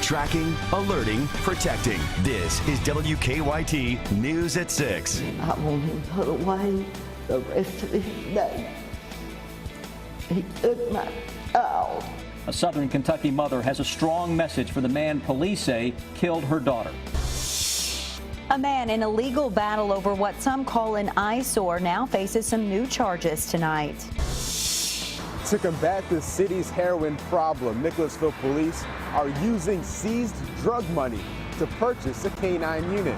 Tracking, alerting, protecting. This is WKYT News at 6. I want him put away the rest of his day. He took my child. A Southern Kentucky mother has a strong message for the man police say killed her daughter. A man in a legal battle over what some call an eyesore now faces some new charges tonight. To combat the city's heroin problem, Nicholasville police are using seized drug money to purchase a K-9 unit.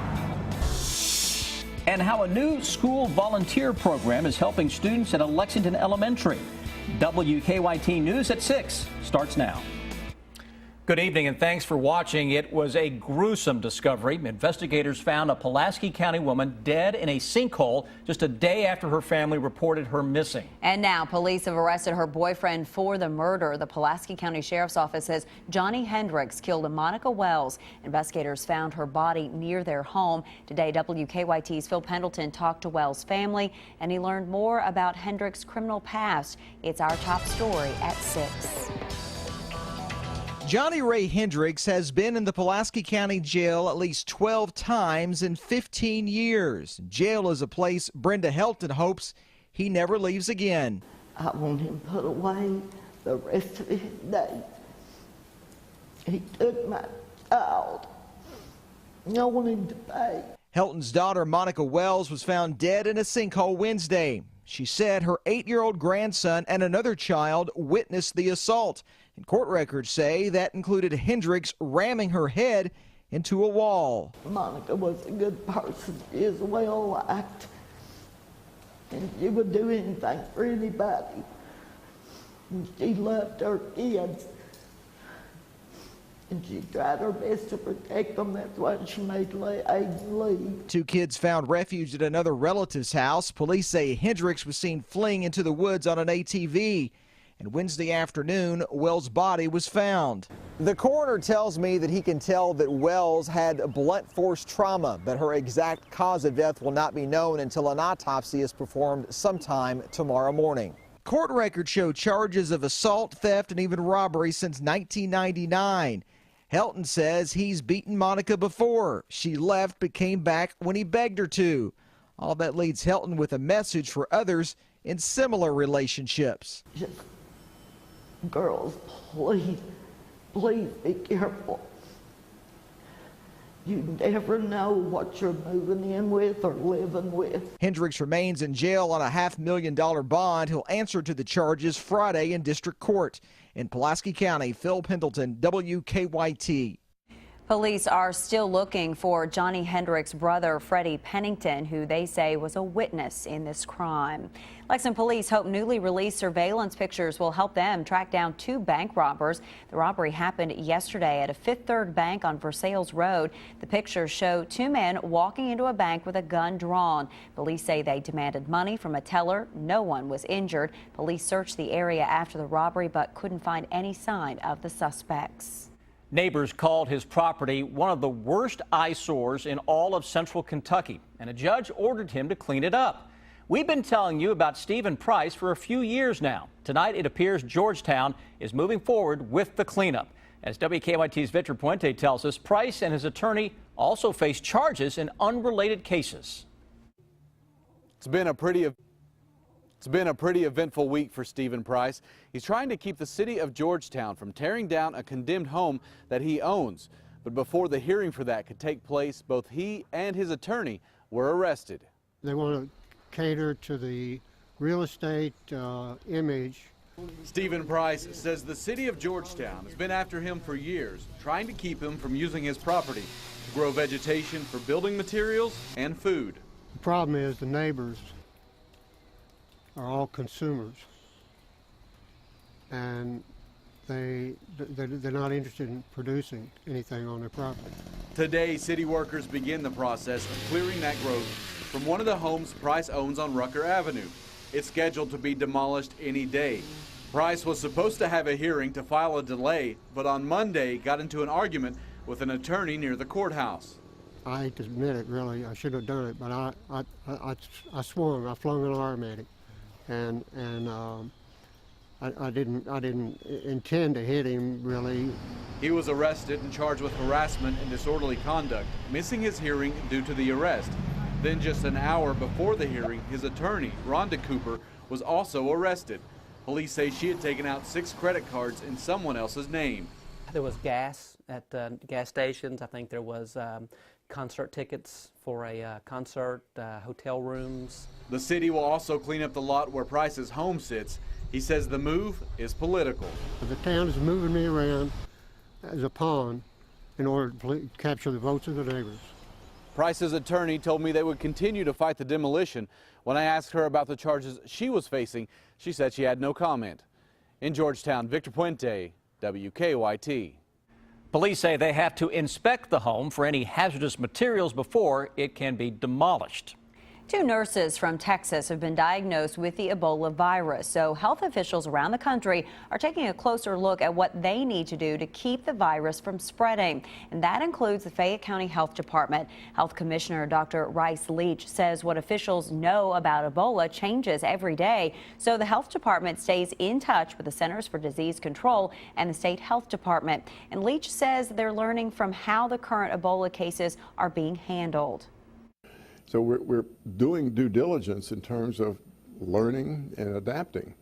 And how a new school volunteer program is helping students at Lexington Elementary. WKYT News at 6 starts now. Good evening and thanks for watching. It was a gruesome discovery. Investigators found a Pulaski County woman dead in a sinkhole just a day after her family reported her missing. And now police have arrested her boyfriend for the murder. The Pulaski County Sheriff's Office says Johnny Hendricks killed Monica Wells. Investigators found her body near their home. Today, WKYT's Phil Pendleton talked to Wells' family and he learned more about Hendricks' criminal past. It's our top story at 6. Johnny Ray Hendricks has been in the Pulaski County Jail at least 12 times in 15 years. Jail is a place Brenda Helton hopes he never leaves again. I want him put away the rest of his day. He took my child. I want him to pay. Helton's daughter, Monica Wells, was found dead in a sinkhole Wednesday. She said her 8-year-old grandson and another child witnessed the assault. And court records say that included Hendricks ramming her head into a wall. Monica was a good person. She is well liked. And she would do anything for anybody. And she loved her kids. And she tried her best to protect them. That's why she made Aiden leave. 2 kids found refuge at another relative's house. Police say Hendricks was seen fleeing into the woods on an ATV. And Wednesday afternoon, Wells' body was found. The coroner tells me that he can tell that Wells had blunt force trauma, but her exact cause of death will not be known until an autopsy is performed sometime tomorrow morning. Court records show charges of assault, theft, and even robbery since 1999. Helton says he's beaten Monica before. She left but came back when he begged her to. All that leads Helton with a message for others in similar relationships. Girls, please, please be careful. You never know what you're moving in with or living with. Hendricks remains in jail on a $500,000 bond. He'll answer to the charges Friday in district court. In Pulaski County, Phil Pendleton, WKYT. Police are still looking for Johnny Hendricks' brother, Freddie Pennington, who they say was a witness in this crime. Lexington police hope newly released surveillance pictures will help them track down 2 bank robbers. The robbery happened yesterday at a Fifth Third Bank on Versailles Road. The pictures show 2 men walking into a bank with a gun drawn. Police say they demanded money from a teller. No one was injured. Police searched the area after the robbery but couldn't find any sign of the suspects. Neighbors called his property one of the worst eyesores in all of central Kentucky, and a judge ordered him to clean it up. We've been telling you about Stephen Price for a few years now. Tonight, it appears Georgetown is moving forward with the cleanup. As WKYT's Victor Puente tells us, Price and his attorney also face charges in unrelated cases. It's been a pretty eventful week for Stephen Price. He's trying to keep the city of Georgetown from tearing down a condemned home that he owns. But before the hearing for that could take place, both he and his attorney were arrested. They want to cater to the real estate image. Stephen Price says the city of Georgetown has been after him for years, trying to keep him from using his property to grow vegetation for building materials and food. The problem is the neighbors are all consumers, and they're not interested in producing anything on their property. Today, city workers begin the process of clearing that growth from one of the homes Price owns on Rucker Avenue. It's scheduled to be demolished any day. Price was supposed to have a hearing to file a delay, but on Monday got into an argument with an attorney near the courthouse. I hate to admit it, really, I should have done it, but I swung, I flung an arm at him. And I didn't intend to hit him, really. He was arrested and charged with harassment and disorderly conduct, missing his hearing due to the arrest. Then just an hour before the hearing, his attorney, Rhonda Cooper, was also arrested. Police say she had taken out 6 credit cards in someone else's name. There was gas at gas stations. I think there was concert tickets for a concert, hotel rooms. The city will also clean up the lot where Price's home sits. He says the move is political. The town is moving me around as a pawn in order to capture the votes of the neighbors. Price's attorney told me they would continue to fight the demolition. When I asked her about the charges she was facing, she said she had no comment. In Georgetown, Victor Puente, WKYT. Police say they have to inspect the home for any hazardous materials before it can be demolished. 2 nurses from Texas have been diagnosed with the Ebola virus, so health officials around the country are taking a closer look at what they need to do to keep the virus from spreading. And that includes the Fayette County Health Department. Health Commissioner Dr. Rice Leach says what officials know about Ebola changes every day, so the health department stays in touch with the Centers for Disease Control and the state health department. And Leach says they're learning from how the current Ebola cases are being handled. So we're doing due diligence in terms of learning and adapting.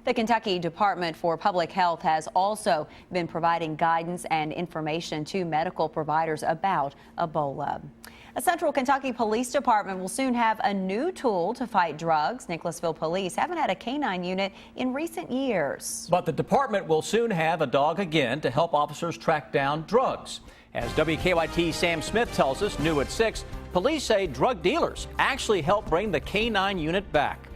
The Kentucky Department for Public Health has also been providing guidance and information to medical providers about Ebola. A Central Kentucky Police Department will soon have a new tool to fight drugs. Nicholasville police haven't had a canine unit in recent years. But the department will soon have a dog again to help officers track down drugs. As WKYT Sam Smith tells us, new at 6, police say drug dealers actually help bring the canine unit back.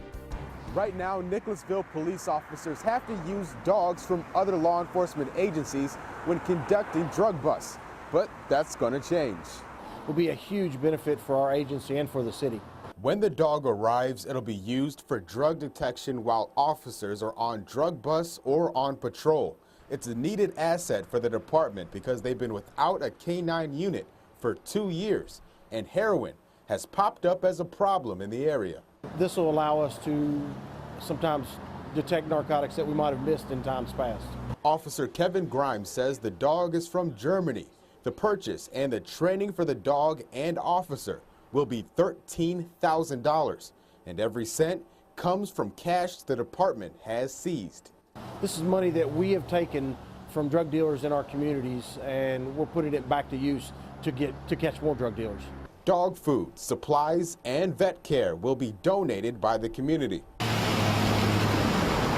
Right now, Nicholasville police officers have to use dogs from other law enforcement agencies when conducting drug busts. But that's going to change. Will be a huge benefit for our agency and for the city. When the dog arrives, it'll be used for drug detection while officers are on drug busts or on patrol. It's a needed asset for the department because they've been without a canine unit for 2 years, and heroin has popped up as a problem in the area. This will allow us to sometimes detect narcotics that we might have missed in times past. Officer Kevin Grimes says the dog is from Germany. The purchase and the training for the dog and officer will be $13,000, and every cent comes from cash the department has seized. This is money that we have taken from drug dealers in our communities, and we're putting it back to use to catch more drug dealers. Dog food, supplies, and vet care will be donated by the community.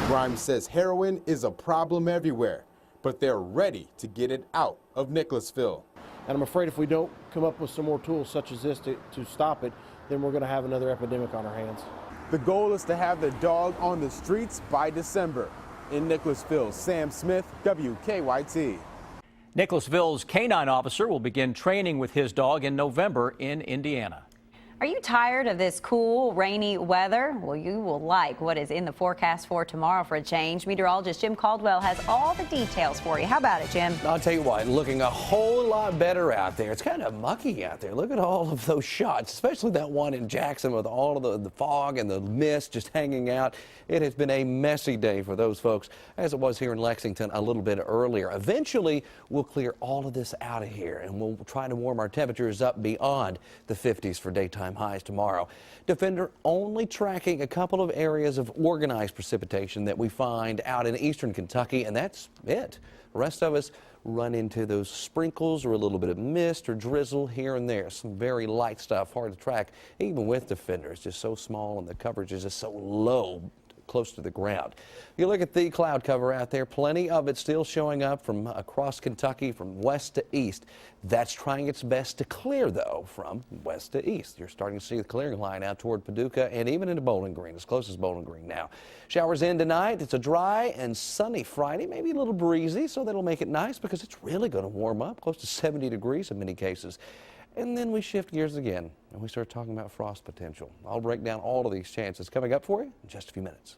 Grimes says heroin is a problem everywhere, but they're ready to get it out of Nicholasville. And I'm afraid if we don't come up with some more tools such as this to stop it, then we're going to have another epidemic on our hands. The goal is to have the dog on the streets by December. In Nicholasville, Sam Smith, WKYT. Nicholasville's canine officer will begin training with his dog in November in Indiana. Are you tired of this cool, rainy weather? Well, you will like what is in the forecast for tomorrow for a change. Meteorologist Jim Caldwell has all the details for you. How about it, Jim? I'll tell you what, looking a whole lot better out there. It's kind of mucky out there. Look at all of those shots, especially that one in Jackson with all of the fog and the mist just hanging out. It has been a messy day for those folks, as it was here in Lexington a little bit earlier. Eventually, we'll clear all of this out of here, and we'll try to warm our temperatures up beyond the 50s for daytime highs tomorrow. Defender only tracking a couple of areas of organized precipitation that we find out in eastern Kentucky, and that's it. The rest of us run into those sprinkles or a little bit of mist or drizzle here and there. Some very light stuff, hard to track, even with Defender. It's just so small and the coverage is just so low, close to the ground. You look at the cloud cover out there, plenty of it still showing up from across Kentucky from west to east. That's trying its best to clear, though, from west to east. You're starting to see the clearing line out toward Paducah and even into Bowling Green, as close as Bowling Green now. Showers in tonight. It's a dry and sunny Friday, maybe a little breezy, so that'll make it nice because it's really going to warm up, close to 70 degrees in many cases. And then we shift gears again and we start talking about frost potential. I'll break down all of these chances coming up for you in just a few minutes.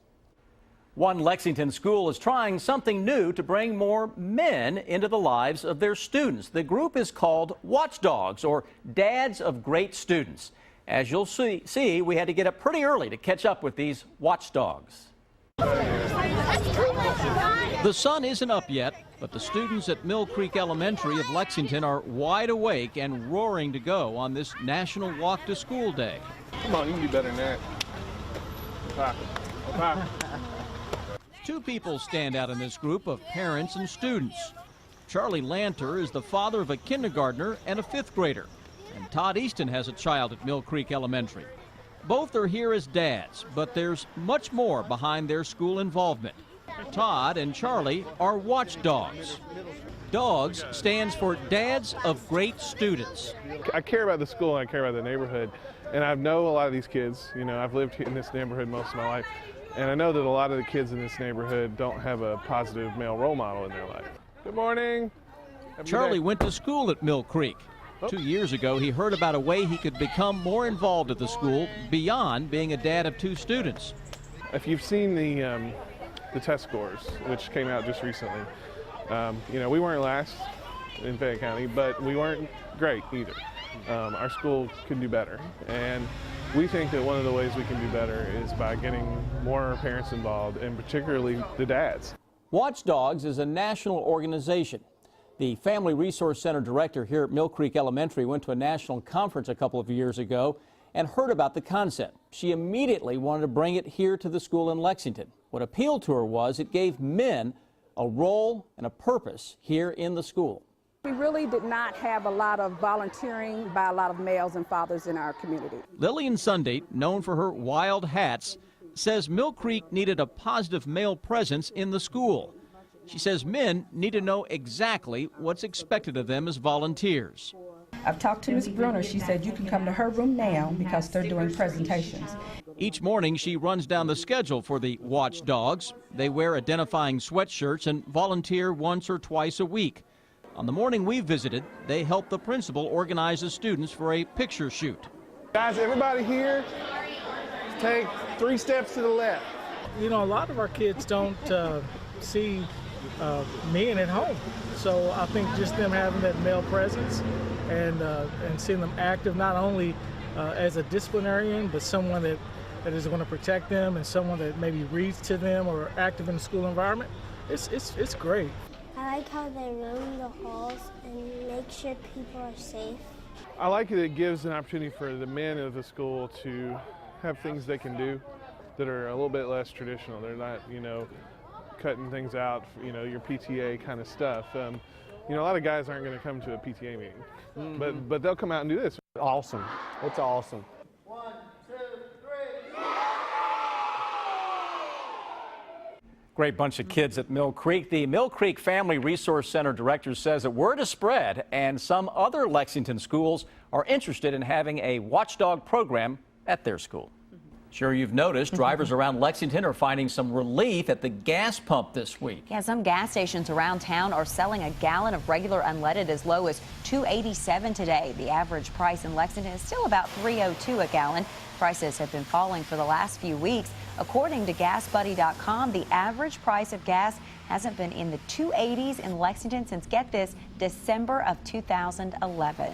One Lexington school is trying something new to bring more men into the lives of their students. The group is called Watchdogs, or Dads of Great Students. As you'll see, we had to get up pretty early to catch up with these watchdogs. The sun isn't up yet, But the students at Mill Creek Elementary of Lexington are wide awake and roaring to go on this National Walk to School Day. Come on, you can do better than that. Two people stand out in this group of parents and students. Charlie Lanter is the father of a kindergartner and a fifth grader, and Todd Easton has a child at Mill Creek Elementary. Both are here as dads, but there's much more behind their school involvement. Todd and Charlie are watchdogs. DOGS stands for Dads of Great Students. I care about the school and I care about the neighborhood, and I know a lot of these kids. You know, I've lived in this neighborhood most of my life, and I know that a lot of the kids in this neighborhood don't have a positive male role model in their life. Good morning. Charlie went to school at Mill Creek. 2 years ago, he heard about a way he could become more involved at the school beyond being a dad of 2 students. If you've seen the test scores, which came out just recently, you know, we weren't last in Fayette County, but we weren't great either. Our school could do better, and we think that one of the ways we can do better is by getting more parents involved, and particularly the dads. Watchdogs is a national organization. The Family Resource Center director here at Mill Creek Elementary went to a national conference a couple of years ago and heard about the concept. She immediately wanted to bring it here to the school in Lexington. What appealed to her was it gave men a role and a purpose here in the school. We really did not have a lot of volunteering by a lot of males and fathers in our community. Lillian Sunday, known for her wild hats, says Mill Creek needed a positive male presence in the school. She says men need to know exactly what's expected of them as volunteers. I've talked to Ms. Brunner. She said you can come to her room now because they're doing presentations. Each morning she runs down the schedule for the watchdogs. They wear identifying sweatshirts and volunteer once or twice a week. On the morning we visited, they helped the principal organize the students for a picture shoot. Guys, everybody here, take 3 steps to the left. You know, a lot of our kids don't see men at home. So I think just them having that male presence and seeing them active, not only as a disciplinarian, but someone that is going to protect them and someone that maybe reads to them or active in the school environment, it's great. I like how they roam the halls and make sure people are safe. I like it. It gives an opportunity for the men of the school to have things they can do that are a little bit less traditional. They're not, you know, cutting things out, you know, your PTA kind of stuff. You know, a lot of guys aren't going to come to a PTA meeting, but they'll come out and do this. Awesome. It's awesome. Great bunch of kids at Mill Creek. The Mill Creek Family Resource Center director says that word is spread and some other Lexington schools are interested in having a watchdog program at their school. Sure, you've noticed drivers around Lexington are finding some relief at the gas pump this week. Yeah, some gas stations around town are selling a gallon of regular unleaded as low as $2.87 today. The average price in Lexington is still about $3.02 a gallon. Prices have been falling for the last few weeks. According to GasBuddy.com, the average price of gas hasn't been in the 280s in Lexington since, get this, December of 2011.